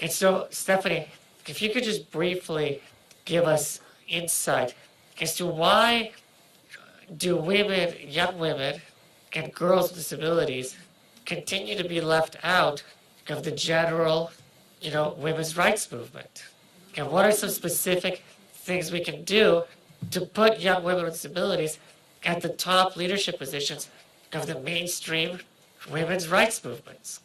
And so, Stephanie, if you could just briefly give us insight as to why do women, young women, and girls with disabilities continue to be left out of the general, women's rights movement? And what are some specific things we can do to put young women with disabilities at the top leadership positions of the mainstream women's rights movements?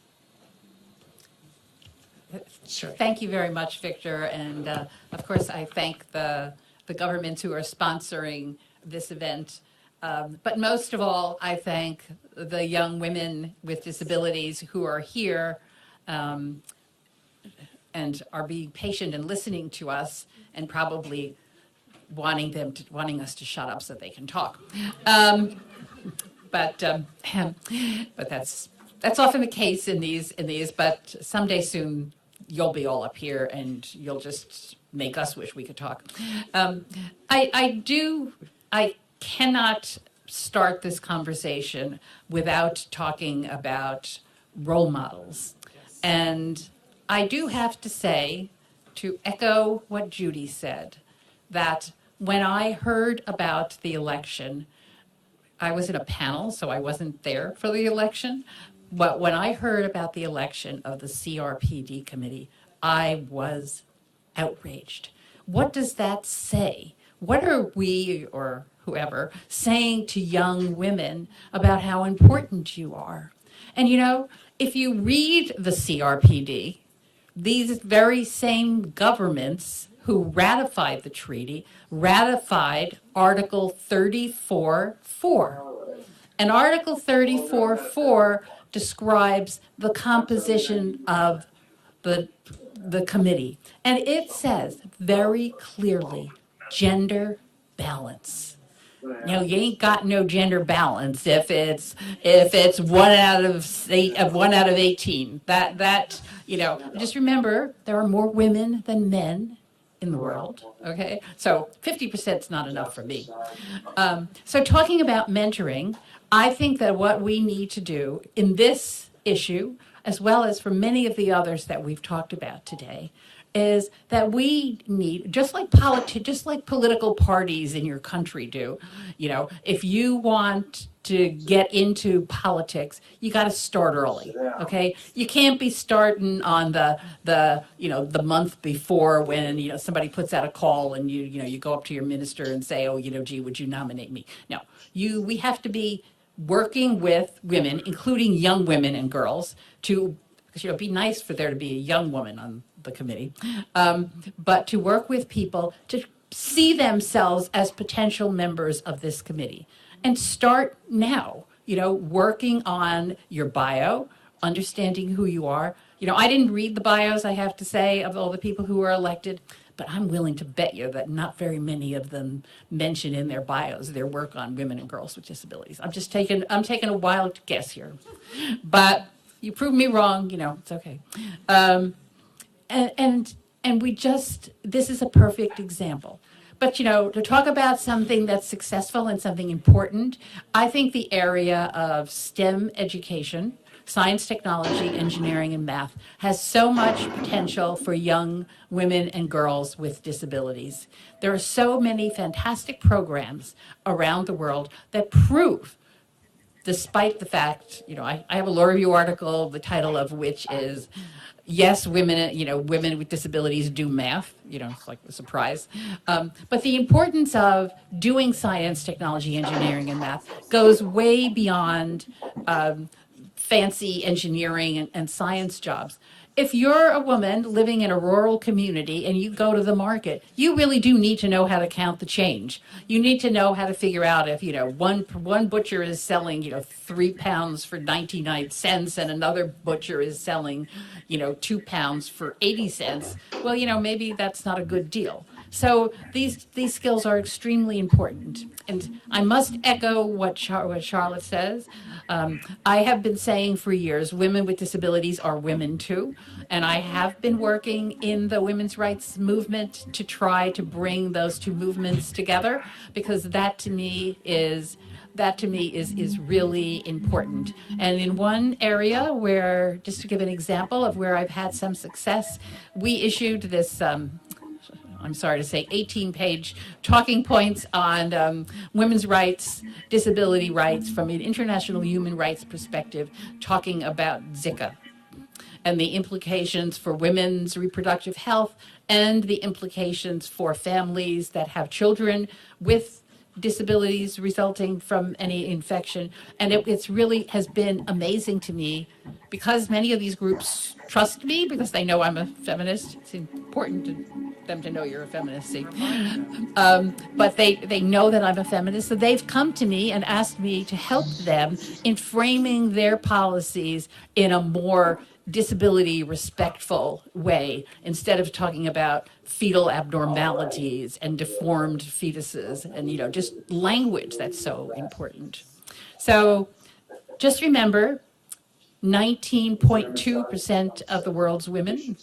Sure. Thank you very much, Victor. And of course, I thank the governments who are sponsoring this event. But most of all, I thank the young women with disabilities who are here and are being patient and listening to us and probably wanting us to shut up so they can talk. But that's often the case in these. But someday soon, you'll be all up here and you'll just make us wish we could talk. I cannot start this conversation without talking about role models. Yes. And I do have to say, to echo what Judy said, that when I heard about the election, I was in a panel, so I wasn't there for the election, but when I heard about the election of the CRPD Committee, I was outraged. What does that say? What are we, or whoever, saying to young women about how important you are? And if you read the CRPD, these very same governments who ratified the treaty ratified Article 34.4. And Article 34.4 describes the composition of the committee. And it says very clearly, gender balance. You ain't got no gender balance if it's 1 out of 18. That just remember there are more women than men in the world. Okay, so 50% is not enough for me. So talking about mentoring, I think that what we need to do in this issue, as well as for many of the others that we've talked about today, is that we need, just like political parties in your country do, if you want to get into politics, you got to start early, okay? You can't be starting on the month before when, somebody puts out a call and you go up to your minister and say, oh, gee, would you nominate me? No, we have to be working with women, including young women and girls, because it'd be nice for there to be a young woman on the committee, but to work with people to see themselves as potential members of this committee and start now, working on your bio, understanding who you are. I didn't read the bios, I have to say, of all the people who were elected, but I'm willing to bet you that not very many of them mention in their bios their work on women and girls with disabilities. I'm taking a wild guess here, but you prove me wrong, it's okay. And this is a perfect example. But, to talk about something that's successful and something important, I think the area of STEM education, science, technology, engineering, and math, has so much potential for young women and girls with disabilities. There are so many fantastic programs around the world that prove, despite the fact, I have a law review article, the title of which is, yes, women with disabilities do math, it's like a surprise. But the importance of doing science, technology, engineering, and math goes way beyond fancy engineering and science jobs. If you're a woman living in a rural community and you go to the market, you really do need to know how to count the change. You need to know how to figure out if, one butcher is selling, 3 pounds for 99 cents and another butcher is selling, 2 pounds for 80 cents. Well, maybe that's not a good deal. So these skills are extremely important. And I must echo what Charlotte says. I have been saying for years, women with disabilities are women too. And I have been working in the women's rights movement to try to bring those two movements together, because that to me is that to me is really important. And in one area where, just to give an example of where I've had some success, we issued this, I'm sorry to say, 18-page talking points on women's rights, disability rights from an international human rights perspective, talking about Zika and the implications for women's reproductive health and the implications for families that have children with disabilities resulting from any infection. And it's really has been amazing to me because many of these groups trust me because they know I'm a feminist. It's important to them to know you're a feminist, see. But they know that I'm a feminist, so they've come to me and asked me to help them in framing their policies in a more disability respectful way instead of talking about fetal abnormalities and deformed fetuses and just language that's so important. So just remember 19.2% of the world's women,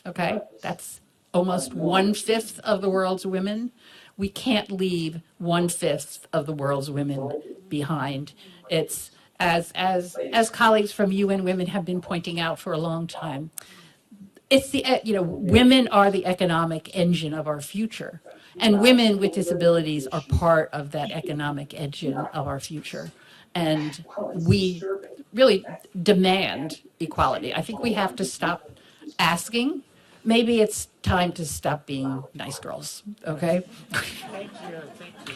okay, that's almost 1/5 of the world's women. We can't leave 1/5 of the world's women behind. It's as colleagues from UN Women have been pointing out for a long time, it's the women are the economic engine of our future, and women with disabilities are part of that economic engine of our future, and we really demand equality. I think we have to stop asking. Maybe it's time to stop being nice girls. Okay. Thank you. Thank you.